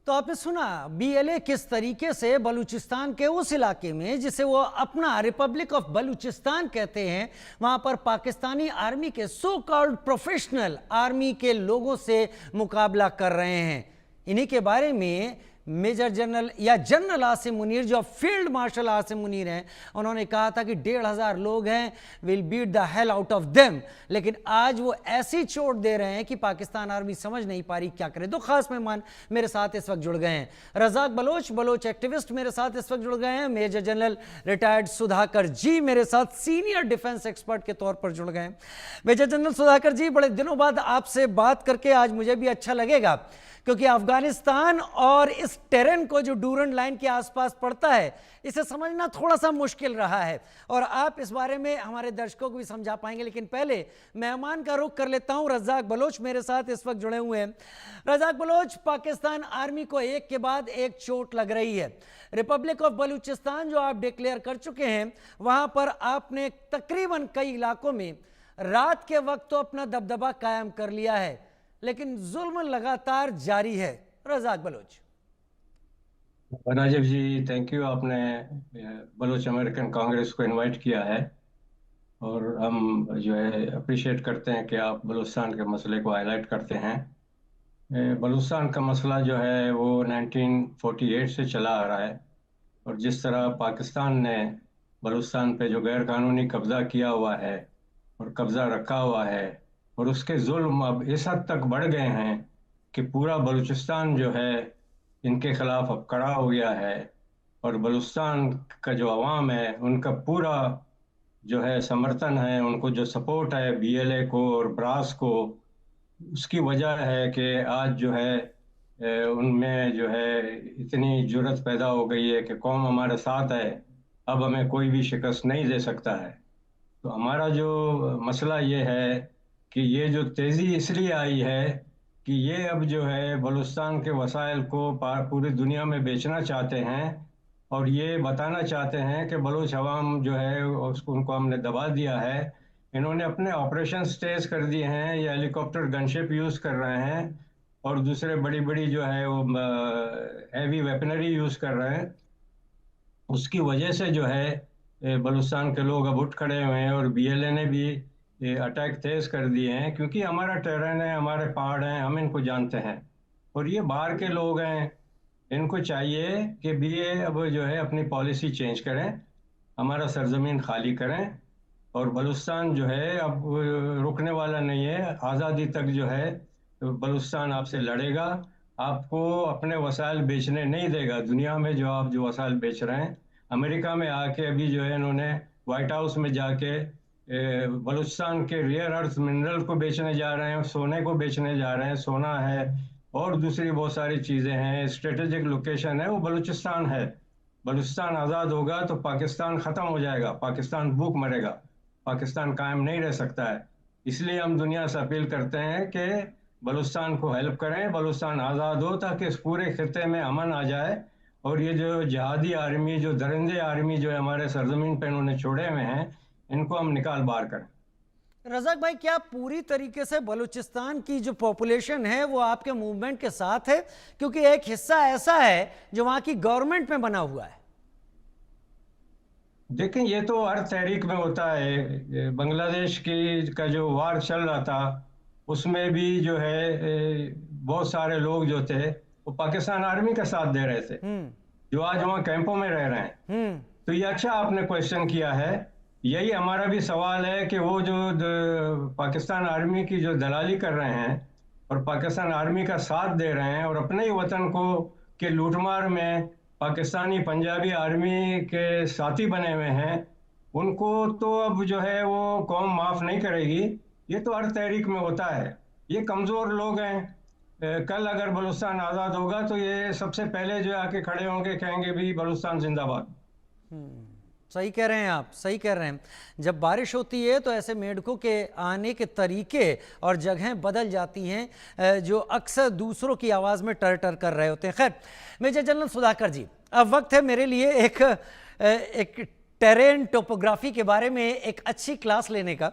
तो आपने सुना बीएलए किस तरीके से बलूचिस्तान के उस इलाके में जिसे वो अपना रिपब्लिक ऑफ बलूचिस्तान कहते हैं, वहां पर पाकिस्तानी आर्मी के सो कॉल्ड प्रोफेशनल आर्मी के लोगों से मुकाबला कर रहे हैं। इन्हीं के बारे में मेजर जनरल या जनरल आसिम मुनीर, जो फील्ड मार्शल आसिम मुनीर हैं, उन्होंने कहा था कि 1,500 लोग हैं, will beat the hell out of them. लेकिन आज वो ऐसी चोट दे रहे हैं कि पाकिस्तान आर्मी समझ नहीं पा रही क्या करे। दो खास मेहमान मेरे साथ इस वक्त जुड़ गए हैं। रजाक बलोच एक्टिविस्ट मेरे साथ इस वक्त जुड़ गए हैं। मेजर जनरल रिटायर्ड सुधाकर जी मेरे साथ सीनियर डिफेंस एक्सपर्ट के तौर पर जुड़ गए हैं। मेजर जनरल सुधाकर जी, बड़े दिनों बाद आपसे बात करके आज मुझे भी अच्छा लगेगा, क्योंकि अफगानिस्तान और इस टेरेन को जो डूरंड लाइन के आसपास पड़ता है, इसे समझना थोड़ा सा मुश्किल रहा है और आप इस बारे में हमारे दर्शकों को भी समझा पाएंगे। लेकिन पहले मेहमान का रुख कर लेता हूं। रजाक बलोच मेरे साथ इस वक्त जुड़े हुए हैं। रजाक बलोच, पाकिस्तान आर्मी को एक के बाद एक चोट लग रही है। रिपब्लिक ऑफ बलूचिस्तान जो आप डिक्लेयर कर चुके हैं, वहां पर आपने तकरीबन कई इलाकों में रात के वक्त तो अपना दबदबा कायम कर लिया है, लेकिन जुल्म लगातार जारी है। रजाक बलोच। Rajiv ji, thank you. आपने बलोच अमेरिकन कांग्रेस को इनवाइट किया है और हम जो है अप्रिशिएट करते हैं कि आप बलूचिस्तान के मसले को हाईलाइट करते हैं। बलूचिस्तान का मसला जो है वो 1948 से चला आ रहा है और जिस तरह पाकिस्तान ने बलूचिस्तान पे जो गैर कानूनी कब्जा किया हुआ है और कब्जा रखा हुआ है और उसके जुल्म अब इस हद तक बढ़ गए हैं कि पूरा बलूचिस्तान जो है इनके खिलाफ अब खड़ा हो गया है और बलूचिस्तान का जो अवाम है उनका पूरा जो है समर्थन है, उनको जो सपोर्ट है बीएलए को और ब्रास को, उसकी वजह है कि आज जो है उनमें जो है इतनी जुर्रत पैदा हो गई है कि कौम हमारे साथ है, अब हमें कोई भी शिकस्त नहीं दे सकता है। तो हमारा जो मसला ये है कि ये जो तेज़ी इसलिए आई है कि ये अब जो है बलूचिस्तान के वसाइल को पूरी दुनिया में बेचना चाहते हैं और ये बताना चाहते हैं कि बलूच अवाम जो है उसको उनको हमने दबा दिया है। इन्होंने अपने ऑपरेशन तेज कर दिए हैं, ये हेलीकॉप्टर गनशिप यूज़ कर रहे हैं और दूसरे बड़ी बड़ी जो है वो हैवी वेपनरी यूज़ कर रहे हैं। उसकी वजह से जो है बलूचिस्तान के लोग अब उठ खड़े हुए हैं और बीएलए ने भी अटैक तेज कर दिए हैं, क्योंकि हमारा टेरेन है, हमारे पहाड़ हैं, हम इनको जानते हैं और ये बाहर के लोग हैं। इनको चाहिए कि बीए अब जो है अपनी पॉलिसी चेंज करें, हमारा सरजमीन खाली करें और बलूचिस्तान जो है अब रुकने वाला नहीं है। आज़ादी तक जो है बलूचिस्तान आपसे लड़ेगा, आपको अपने वसाइल बेचने नहीं देगा। दुनिया में जो आप जो वसाइल बेच रहे हैं, अमेरिका में आके अभी जो है इन्होंने वाइट हाउस में जाके बलूचिस्तान के रेयर अर्थ मिनरल को बेचने जा रहे हैं, सोने को बेचने जा रहे हैं। सोना है और दूसरी बहुत सारी चीज़ें हैं, स्ट्रेटेजिक लोकेशन है, वो बलूचिस्तान है। बलूचिस्तान आज़ाद होगा तो पाकिस्तान ख़त्म हो जाएगा, पाकिस्तान भूख मरेगा, पाकिस्तान कायम नहीं रह सकता है। इसलिए हम दुनिया से अपील करते हैं कि बलूचिस्तान को हेल्प करें, बलूचिस्तान आज़ाद हो ताकि इस पूरे खित्ते में अमन आ जाए और ये जो जिहादी आर्मी, जो दरिंदे आर्मी जो है हमारे सरजमीन पर इन्होंने छोड़े हुए हैं, इनको हम निकाल बाहर करें। रजाक भाई, क्या पूरी तरीके से बलूचिस्तान की जो पॉपुलेशन है वो आपके मूवमेंट के साथ है? क्योंकि एक हिस्सा ऐसा है जो वहां की गवर्नमेंट में बना हुआ है। देखें, ये तो हर तहरीक में होता है। बांग्लादेश की का जो वार चल रहा था उसमें भी जो है बहुत सारे लोग जो थे वो पाकिस्तान आर्मी का साथ दे रहे थे, जो आज वहाँ कैंपों में रह रहे हैं। तो ये अच्छा आपने क्वेश्चन किया है। यही हमारा भी सवाल है कि वो जो पाकिस्तान आर्मी की जो दलाली कर रहे हैं और पाकिस्तान आर्मी का साथ दे रहे हैं और अपने ही वतन को के लूटमार में पाकिस्तानी पंजाबी आर्मी के साथी बने हुए हैं, उनको तो अब जो है वो कौम माफ़ नहीं करेगी। ये तो हर तहरीक में होता है। ये कमज़ोर लोग हैं। कल अगर बलूचिस्तान आज़ाद होगा तो ये सबसे पहले जो आके खड़े होंगे, कहेंगे भी बलूचिस्तान जिंदाबाद। सही कह रहे हैं आप, सही कह रहे हैं। जब बारिश होती है तो ऐसे मेंढकों के आने के तरीके और जगहें बदल जाती हैं, जो अक्सर दूसरों की आवाज़ में टर टर कर रहे होते हैं। खैर, मेजर जनरल सुधाकर जी, अब वक्त है मेरे लिए एक टेरेन टोपोग्राफी के बारे में एक अच्छी क्लास लेने का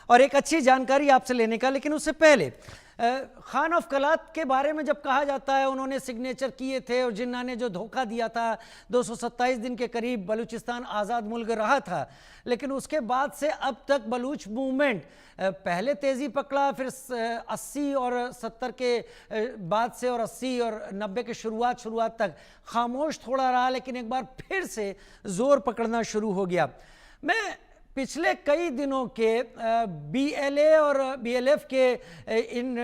और एक अच्छी जानकारी आपसे लेने का। लेकिन उससे पहले खान ऑफ कलात के बारे में जब कहा जाता है उन्होंने सिग्नेचर किए थे और जिन्ना ने जो धोखा दिया था, 227 दिन के करीब बलूचिस्तान आज़ाद मुल्क रहा था, लेकिन उसके बाद से अब तक बलूच मूवमेंट पहले तेज़ी पकड़ा, फिर 80 और 70 के बाद से और 80 और 90 के शुरुआत तक खामोश थोड़ा रहा, लेकिन एक बार फिर से ज़ोर पकड़ना शुरू हो गया। मैं पिछले कई दिनों के बीएलए और बीएलएफ के इन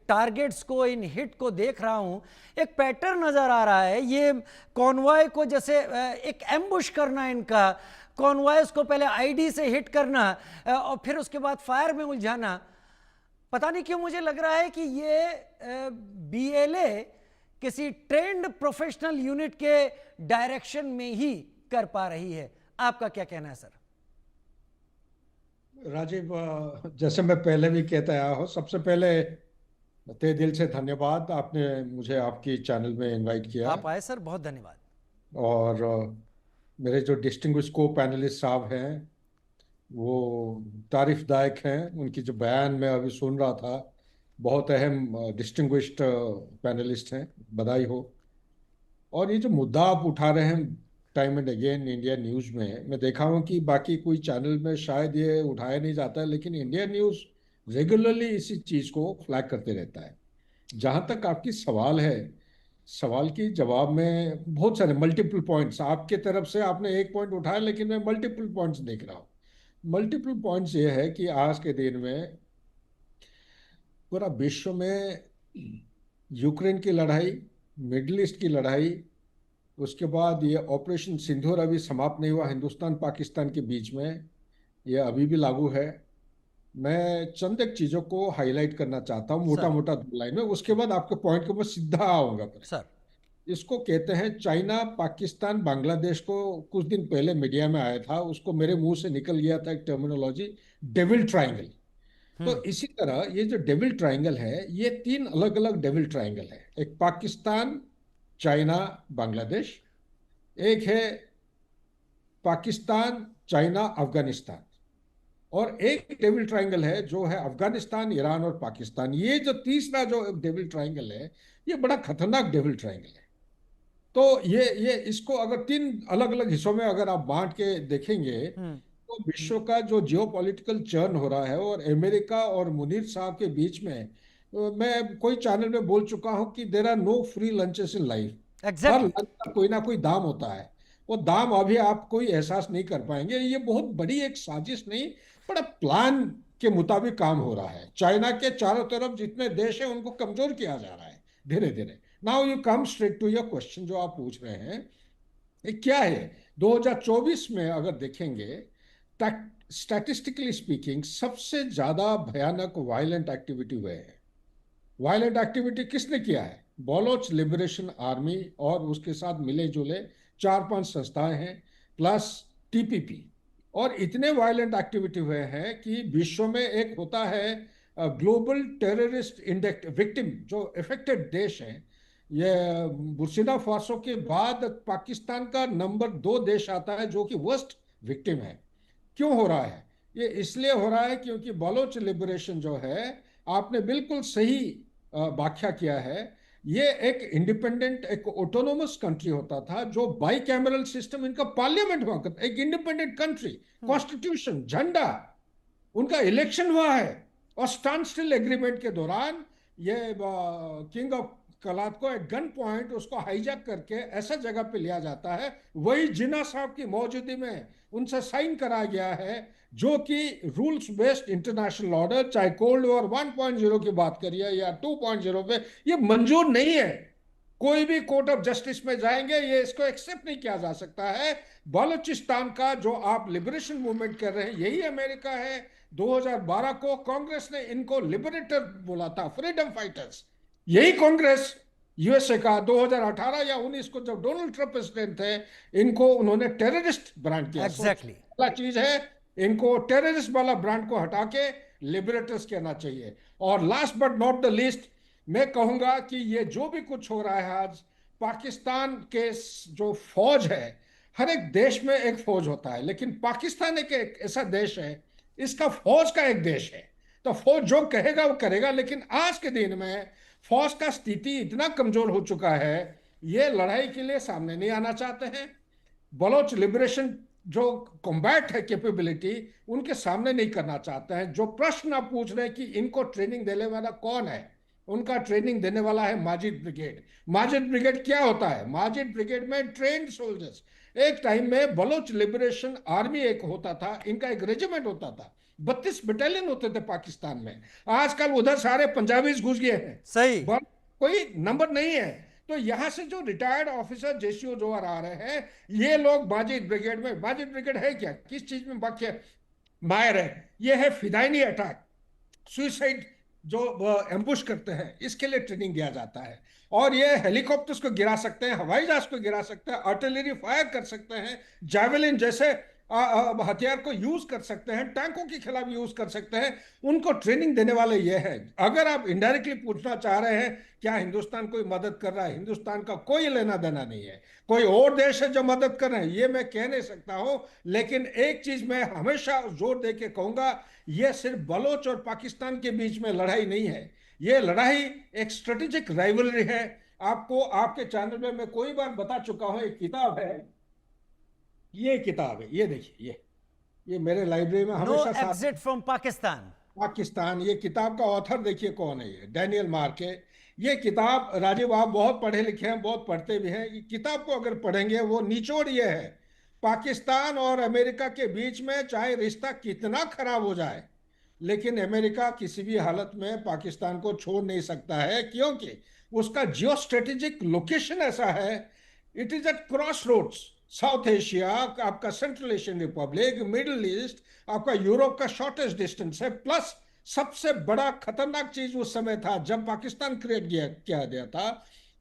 टारगेट्स को, इन हिट को देख रहा हूं। एक पैटर्न नज़र आ रहा है, ये कॉन्वॉय को जैसे एक एम्बुश करना, इनका कॉन्वॉयस को पहले आईडी से हिट करना और फिर उसके बाद फायर में उलझाना। पता नहीं क्यों मुझे लग रहा है कि ये बीएलए किसी ट्रेंड प्रोफेशनल यूनिट के डायरेक्शन में ही कर पा रही है। आपका क्या कहना है सर? राजीव, जैसे मैं पहले भी कहता आया हूँ, सबसे पहले तहे दिल से धन्यवाद, आपने मुझे आपकी चैनल में इनवाइट किया। आप आए सर, बहुत धन्यवाद। और मेरे जो डिस्टिंग्विश को पैनलिस्ट साहब हैं वो तारीफदायक हैं, उनकी जो बयान मैं अभी सुन रहा था, बहुत अहम डिस्टिंग्विश्ड पैनलिस्ट हैं, बधाई हो। और ये जो मुद्दा आप उठा रहे हैं time and again India news में, मैं देखा हूँ कि बाकी कोई चैनल में शायद ये उठाया नहीं जाता है, लेकिन इंडिया न्यूज़ रेगुलरली इसी चीज़ को फ्लैग करते रहता है। जहाँ तक आपकी सवाल है, सवाल की जवाब में बहुत सारे मल्टीपल पॉइंट्स आपके तरफ से, आपने एक पॉइंट उठाया लेकिन मैं मल्टीपल पॉइंट्स देख रहा हूँ। मल्टीपल पॉइंट्स ये है कि आज के दिन में पूरा विश्व में यूक्रेन की लड़ाई, मिडल ईस्ट की लड़ाई, उसके बाद ये ऑपरेशन सिंदूर अभी समाप्त नहीं हुआ हिंदुस्तान पाकिस्तान के बीच में, ये अभी भी लागू है। मैं चंद एक चीज़ों को हाईलाइट करना चाहता हूँ मोटा मोटा 2 लाइन में, उसके बाद आपके पॉइंट के ऊपर सीधा आऊँगा सर। इसको कहते हैं चाइना, पाकिस्तान, बांग्लादेश को कुछ दिन पहले मीडिया में आया था, उसको मेरे मुंह से निकल गया था एक टर्मिनोलॉजी, डेविल ट्रायंगल। तो इसी तरह ये जो डेविल ट्रायंगल है, ये 3 अलग अलग डेविल ट्रायंगल है। एक पाकिस्तान, चाइना, बांग्लादेश, एक है पाकिस्तान, चाइना, अफगानिस्तान, और एक डेविल ट्रायंगल है जो है अफगानिस्तान, ईरान और पाकिस्तान। ये जो तीसरा जो डेविल ट्रायंगल है, ये बड़ा खतरनाक डेविल ट्रायंगल है। तो ये इसको अगर 3 अलग अलग हिस्सों में अगर आप बांट के देखेंगे तो विश्व का जो जियोपॉलिटिकल चर्न हो रहा है, और अमेरिका और मुनीर साहब के बीच में, मैं कोई चैनल में बोल चुका हूं कि there are no free lunches in life. हर लंच का कोई ना कोई दाम होता है, वो दाम अभी आप कोई एहसास नहीं कर पाएंगे। ये बहुत बड़ी एक साजिश नहीं, बड़ा प्लान के मुताबिक काम हो रहा है। चाइना के चारों तरफ जितने देश हैं उनको कमजोर किया जा रहा है धीरे धीरे। Now you come straight to your question जो आप पूछ रहे हैं, ये क्या है। 2024 में अगर देखेंगे, स्टैटिस्टिकली स्पीकिंग सबसे ज्यादा भयानक वायलेंट एक्टिविटी हुए हैं। वायलेंट एक्टिविटी किसने किया है? बलोच लिबरेशन आर्मी और उसके साथ मिले जुले 4-5 संस्थाएं हैं, प्लस टीपीपी। और इतने वायलेंट एक्टिविटी हुए हैं कि विश्व में एक होता है ग्लोबल टेररिस्ट इंडेक्स विक्टिम, जो अफेक्टेड देश हैं, ये बुर्किना फासो के बाद पाकिस्तान का नंबर 2 देश आता है जो कि वर्स्ट विक्टिम है। क्यों हो रहा है? ये इसलिए हो रहा है क्योंकि बलोच लिबरेशन जो है, आपने बिल्कुल सही व्याख्या किया है, ये एक इंडिपेंडेंट, एक ऑटोनोमस कंट्री होता था, जो बाई कैमरल सिस्टम, इनका पार्लियामेंट हुआ करता, एक इंडिपेंडेंट कंट्री, कॉन्स्टिट्यूशन, झंडा, उनका इलेक्शन हुआ है। और स्टैंड स्टिल एग्रीमेंट के दौरान ये किंग ऑफ कलात को एक गन पॉइंट उसको हाईजैक करके ऐसा जगह पे लिया जाता है, वही जिन्ना साहब की मौजूदगी में उनसे साइन कराया गया है, जो कि रूल्स बेस्ड इंटरनेशनल ऑर्डर, चाहे कोल्ड वॉर 1.0 की बात करिए या 2.0 पे, ये मंजूर नहीं है। कोई भी कोर्ट ऑफ जस्टिस में जाएंगे, ये इसको एक्सेप्ट नहीं किया जा सकता है। बलूचिस्तान का जो आप लिबरेशन मूवमेंट कर रहे हैं, यही अमेरिका है। 2012 को कांग्रेस ने इनको लिबरेटर बोला था, फ्रीडम फाइटर्स। यही कांग्रेस यूएसए का 2018 या 19 को, जब डोनाल्ड ट्रंप प्रेसिडेंट थे, इनको उन्होंने टेररिस्ट ब्रांड किया। एग्जैक्टली पहला चीज है, इनको टेररिस्ट वाला ब्रांड को हटा के लिबरेटर्स कहना चाहिए। और last but not the least, मैं कहूंगा कि ये जो भी कुछ हो रहा है आज, पाकिस्तान के जो फौज है, हर एक देश में एक फौज होता है, लेकिन पाकिस्तान एक ऐसा देश है, इसका फौज का एक देश है। तो फौज जो कहेगा वो करेगा। लेकिन आज के दिन में फौज का स्थिति इतना कमजोर हो चुका है, ये लड़ाई के लिए सामने नहीं आना चाहते हैं। बलोच लिबरेशन जो कॉम्बैट है कैपेबिलिटी, उनके सामने नहीं करना चाहते हैं। जो प्रश्न आप पूछ रहे हैं कि इनको ट्रेनिंग देने वाला कौन है, उनका ट्रेनिंग देने वाला है माजिद ब्रिगेड। माजिद ब्रिगेड क्या होता है? माजिद ब्रिगेड में ट्रेन्ड सोल्जर्स, एक टाइम में बलोच लिबरेशन आर्मी एक होता था, इनका एक रेजिमेंट होता था, 32 बटालियन होते थे पाकिस्तान में। आजकल उधर सारे पंजाबीज घुस गए हैं, सही। कोई नंबर नहीं है। तो यहां से जो रिटायर्ड ऑफिसर जेसीओ जो आ रहे हैं, ये लोग माजिद ब्रिगेड में, माजिद ब्रिगेड है क्या, किस चीज में बाकी माहिर है? ये है फिदायनी अटैक, सुइसाइड जो एम्बुश करते हैं, इसके लिए ट्रेनिंग दिया जाता है। और ये हेलीकॉप्टर्स को गिरा सकते हैं, हवाई जहाज को गिरा सकते हैं, आर्टिलरी फायर कर सकते हैं, जावेलिन जैसे हथियार को यूज कर सकते हैं, टैंकों के खिलाफ यूज कर सकते हैं। उनको ट्रेनिंग देने वाले ये है। अगर आप इनडायरेक्टली पूछना चाह रहे हैं क्या हिंदुस्तान कोई मदद कर रहा है, हिंदुस्तान का कोई लेना देना नहीं है। कोई और देश है जो मदद कर रहे हैं, ये मैं कह नहीं सकता हूं। लेकिन एक चीज मैं हमेशा जोर दे के कहूंगा, यह सिर्फ बलोच और पाकिस्तान के बीच में लड़ाई नहीं है, ये लड़ाई एक स्ट्रेटेजिक राइवलरी है। आपको आपके चैनल में मैं कोई बार बता चुका हूं, एक किताब है, ये किताब है, ये देखिए, ये मेरे लाइब्रेरी में नो हमेशा साथ। Exit from Pakistan. पाकिस्तान, ये किताब का ऑथर देखिए कौन है, ये डैनियल मार्के। ये किताब, राजीव आप बहुत पढ़े लिखे हैं, बहुत पढ़ते भी हैं, ये किताब को अगर पढ़ेंगे, वो निचोड़ ये है, पाकिस्तान और अमेरिका के बीच में चाहे रिश्ता कितना खराब हो जाए, लेकिन अमेरिका किसी भी हालत में पाकिस्तान को छोड़ नहीं सकता है, क्योंकि उसका जियो स्ट्रेटेजिक लोकेशन ऐसा है। It is at cross roads. South Asia आपका, Central Asian republic, Middle East आपका, यूरोप का शॉर्टेस्ट डिस्टेंस है। प्लस सबसे बड़ा खतरनाक चीज उस समय था जब पाकिस्तान क्रिएट किया गया था,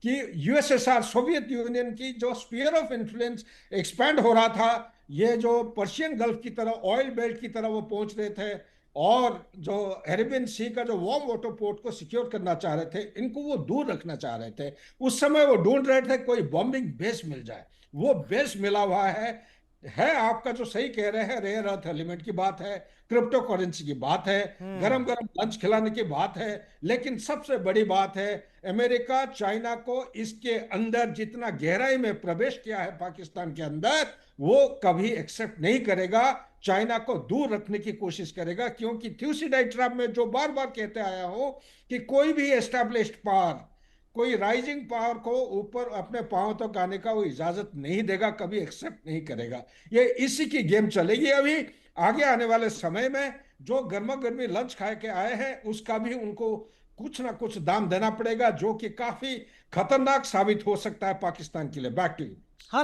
कि यूएसएसआर, सोवियत यूनियन की जो स्फीयर ऑफ इन्फ्लुएंस एक्सपैंड हो रहा था, ये जो पर्शियन गल्फ की तरह, ऑयल बेल्ट की तरह वो पहुंच रहे थे, और जो अरेबियन सी का जो वार्म वाटर पोर्ट को सिक्योर करना चाह रहे थे, इनको वो दूर रखना चाह रहे थे। उस समय वो ढूंढ रहे थे कोई बॉम्बिंग बेस मिल जाए। वो बेस मिला हुआ है आपका, जो सही कह रहे हैं, रेयर अर्थ एलिमेंट की बात है, क्रिप्टो करेंसी की बात है, गरम गरम लंच खिलाने की बात है। लेकिन सबसे बड़ी बात है, अमेरिका चाइना को इसके अंदर जितना गहराई में प्रवेश किया है पाकिस्तान के अंदर, वो कभी एक्सेप्ट नहीं करेगा। चाइना को दूर रखने की कोशिश करेगा, क्योंकि थ्यूसिडाइड ट्रैप में जो बार बार कहते आया हूं कि कोई भी एस्टैब्लिश्ड पावर, कोई राइजिंग पावर को ऊपर अपने पांव तक आने का वो इजाजत नहीं देगा, कभी एक्सेप्ट नहीं करेगा। ये इसी की गेम चलेगी। अभी आगे आने वाले समय में जो गर्मा गर्मी लंच खा के आए हैं, उसका भी उनको कुछ ना कुछ दाम देना पड़ेगा, जो कि काफी खतरनाक साबित हो सकता है पाकिस्तान के लिए। Back to you. हाँ,